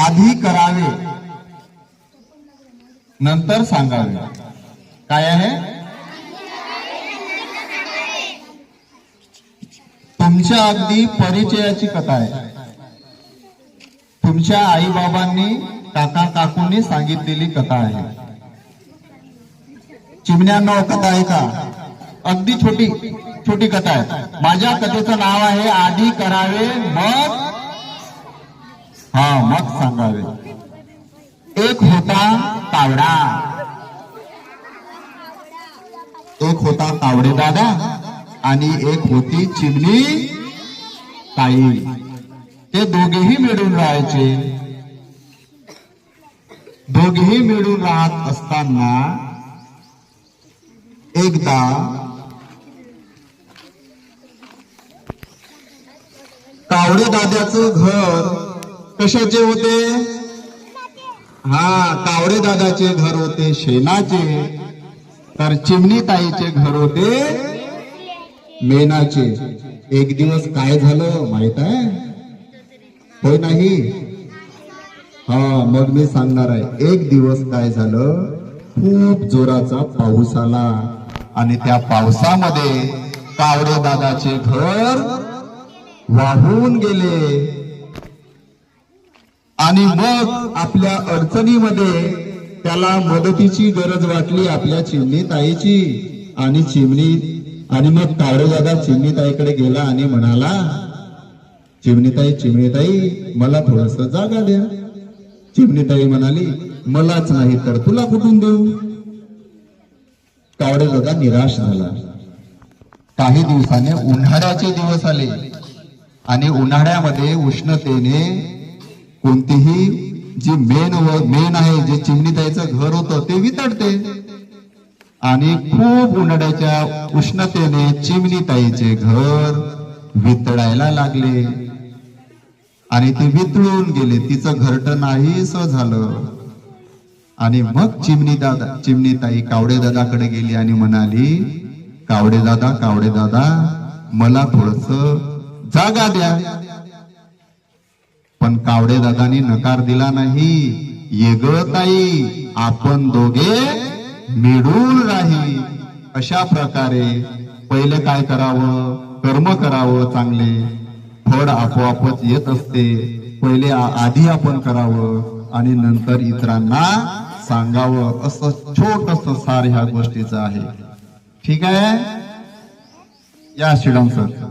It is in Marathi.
आधी करावे नंतर सांगावे. काय आहे? तुमच्या अगदी परिचयाची कथा आहे. तुमच्या आई बाबांनी काका काकूंनी सांगितलेली कथा आहे. चिमण्यांनो, कथा आहे का? अगदी छोटी छोटी कथा आहे. माझ्या कथेचं नाव आहे आधी करावे मग सांगावे. एक होता कावडा, एक होता कावडे दादा आणि एक होती चिमणी ताई. ते दोघेही मिळून राहायचे. दोघेही मिळून राहत असताना एकदा कावडे दादाचं घर कशाचे होते? कावडे दादाचे घर होते शेणाचे, तर चिमणी ताईचे घर होते मेणाचे. एक दिवस काय झालं माहित आहे? होय नाही? मग मी सांगणार आहे. एक दिवस काय झालं, खूप जोराचा पाऊस आला आणि त्या पावसामध्ये कावडे दादाचे घर वाहून गेले. आणि मग आपल्या अडचणीमध्ये त्याला मदतीची गरज वाटली आपल्या चिमणी ताईची. आणि मग कावडे दादा चिमणी ताईकडे गेला आणि म्हणाला, चिमणी ताई मला थोडस जागा द्या. चिमणी ताई म्हणाली, मलाच नाही तर तुला कुठून देऊ? कावडे दादा निराश झाला. काही दिवसाने उन्हाळ्याचे दिवस आले आणि उन्हाळ्यामध्ये उष्णतेने कोणतीही जी मेन आहे, जे चिमणी ताईचं घर होतं ते वितळते आणि खूप उन्हाळ्याच्या उष्णतेने चिमणी ताईचे घर वितळायला लागले आणि ते वितळून गेले. तिचं घरटं नाहीस झालं. आणि मग चिमणी ताई कावडे दादाकडे गेली आणि म्हणाली, कावडे दादा मला थोडस जागा द्या. पण कावडे दादानी नकार दिला नाही. ये ग ताई, आपण दोघे मिळून राही. अशा प्रकारे पहिले काय करावं? कर्म करावं चांगले, फळ आपोआपच येत असते. पहिले आधी आपण करावं आणि नंतर इतरांना सांगावं. असं छोटस सार ह्या गोष्टीचं आहे. ठीक आहे? या श्रीराम सर.